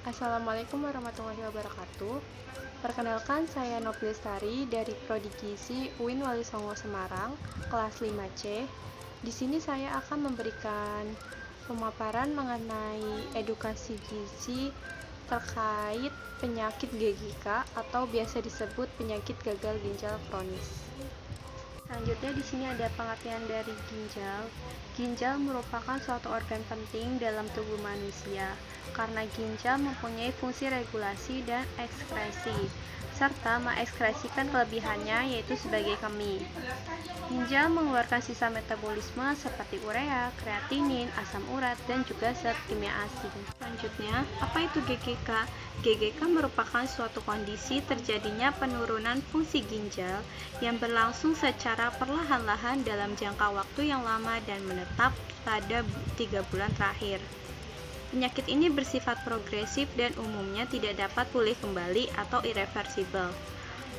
Assalamualaikum warahmatullahi wabarakatuh. Perkenalkan, saya Nopri Lestari dari Prodi Gizi UIN Wali Songo Semarang, kelas 5C. Di sini saya akan memberikan pemaparan mengenai edukasi gizi terkait penyakit GGK atau biasa disebut penyakit gagal ginjal kronis. Selanjutnya di sini ada pengertian dari ginjal. Ginjal merupakan suatu organ penting dalam tubuh manusia karena ginjal mempunyai fungsi regulasi dan ekskresi serta mengekskresikan kelebihannya yaitu sebagai kemih. Ginjal mengeluarkan sisa metabolisme seperti urea, kreatinin, asam urat, dan juga zat kimia asing. Selanjutnya, apa itu GGK? GGK merupakan suatu kondisi terjadinya penurunan fungsi ginjal yang berlangsung secara perlahan-lahan dalam jangka waktu yang lama dan menetap pada 3 bulan terakhir. Penyakit ini bersifat progresif dan umumnya tidak dapat pulih kembali atau irreversibel.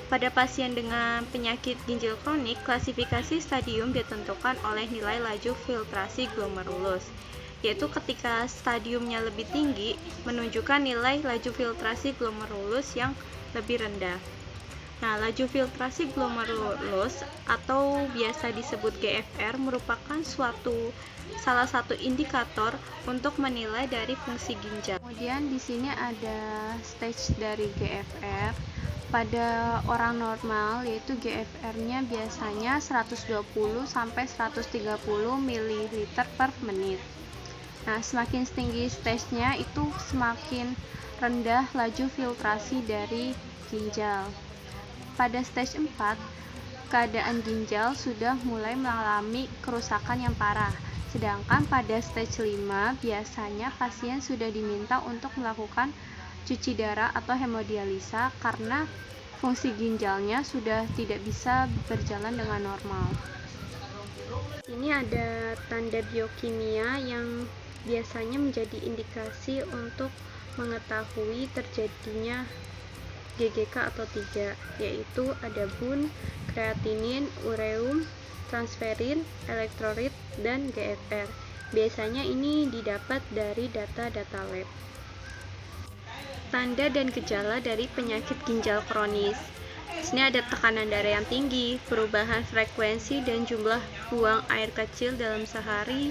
Pada pasien dengan penyakit ginjal kronik, klasifikasi stadium ditentukan oleh nilai laju filtrasi glomerulus, yaitu ketika stadiumnya lebih tinggi, menunjukkan nilai laju filtrasi glomerulus yang lebih rendah. Nah, laju filtrasi glomerulus atau biasa disebut GFR merupakan salah satu indikator untuk menilai dari fungsi ginjal. Kemudian di sini ada stage dari GFR. Pada orang normal yaitu GFR-nya biasanya 120 sampai 130 ml per menit. Nah, semakin tinggi stage-nya itu semakin rendah laju filtrasi dari ginjal. Pada stage 4, keadaan ginjal sudah mulai mengalami kerusakan yang parah. Sedangkan pada stage 5, biasanya pasien sudah diminta untuk melakukan cuci darah atau hemodialisa karena fungsi ginjalnya sudah tidak bisa berjalan dengan normal. Ini ada tanda biokimia yang biasanya menjadi indikasi untuk mengetahui terjadinya GGK atau 3, yaitu ada bun, kreatinin, ureum, transferin, elektrolit, dan GFR. Biasanya ini didapat dari data-data lab. Tanda dan gejala dari penyakit ginjal kronis. Di sini ada tekanan darah yang tinggi, perubahan frekuensi dan jumlah buang air kecil dalam sehari,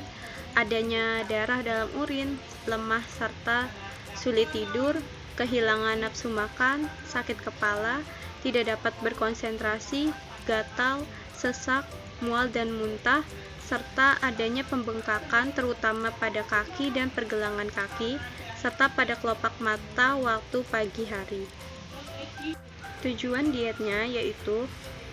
adanya darah dalam urin, lemah serta sulit tidur, kehilangan nafsu makan, sakit kepala, tidak dapat berkonsentrasi, gatal, sesak, mual dan muntah, serta adanya pembengkakan terutama pada kaki dan pergelangan kaki, serta pada kelopak mata waktu pagi hari. Tujuan dietnya yaitu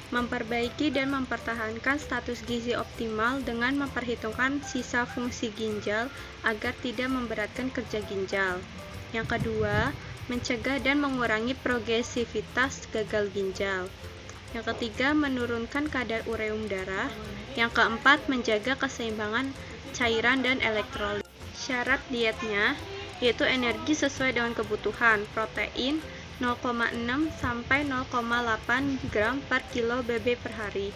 memperbaiki dan mempertahankan status gizi optimal dengan memperhitungkan sisa fungsi ginjal agar tidak memberatkan kerja ginjal. Yang kedua, mencegah dan mengurangi progresivitas gagal ginjal. Yang ketiga, menurunkan kadar ureum darah. Yang keempat, menjaga keseimbangan cairan dan elektrolit. Syarat dietnya yaitu energi sesuai dengan kebutuhan, protein 0,6 sampai 0,8 gram per kilo BB per hari.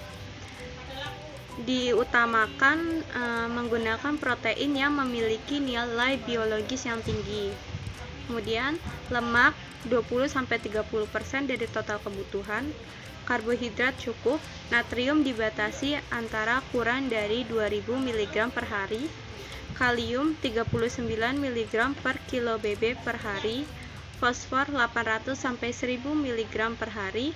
Diutamakan menggunakan protein yang memiliki nilai biologis yang tinggi. Kemudian lemak 20-30% dari total kebutuhan, karbohidrat cukup, natrium dibatasi antara kurang dari 2000 mg per hari, kalium 39 mg per kilo BB per hari, fosfor 800-1000 mg per hari,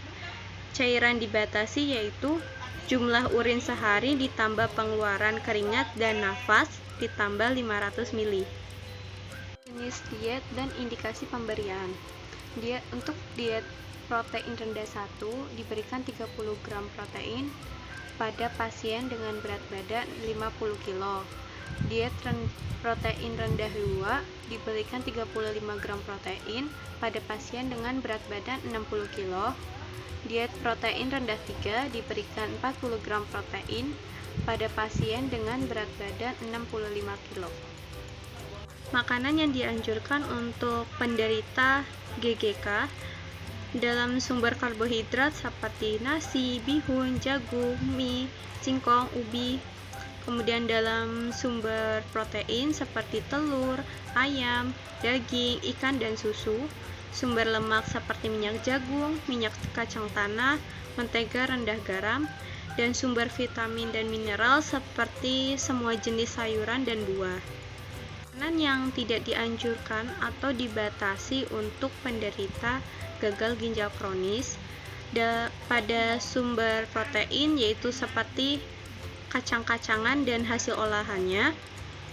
cairan dibatasi yaitu jumlah urin sehari ditambah pengeluaran keringat dan nafas ditambah 500 ml. Jenis diet dan indikasi pemberian. Untuk diet protein rendah 1 diberikan 30 gram protein pada pasien dengan berat badan 50 kg. Diet protein rendah 2 diberikan 35 gram protein pada pasien dengan berat badan 60 kg. Diet protein rendah 3 diberikan 40 gram protein pada pasien dengan berat badan 65 kg. Makanan yang dianjurkan untuk penderita GGK dalam sumber karbohidrat seperti nasi, bihun, jagung, mie, singkong, ubi, Kemudian dalam sumber protein seperti telur, ayam, daging, ikan, dan susu. Sumber lemak seperti minyak jagung, minyak kacang tanah, mentega rendah garam, dan sumber vitamin dan mineral seperti semua jenis sayuran dan buah. Makanan yang tidak dianjurkan atau dibatasi untuk penderita gagal ginjal kronis pada sumber protein yaitu seperti kacang-kacangan dan hasil olahannya,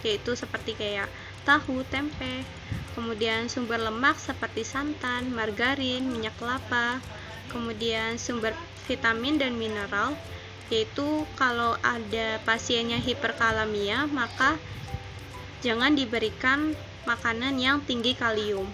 yaitu seperti kayak tahu, tempe. Kemudian sumber lemak seperti santan, margarin, minyak kelapa. Kemudian sumber vitamin dan mineral, yaitu kalau ada pasiennya hiperkalemia, maka jangan diberikan makanan yang tinggi kalium.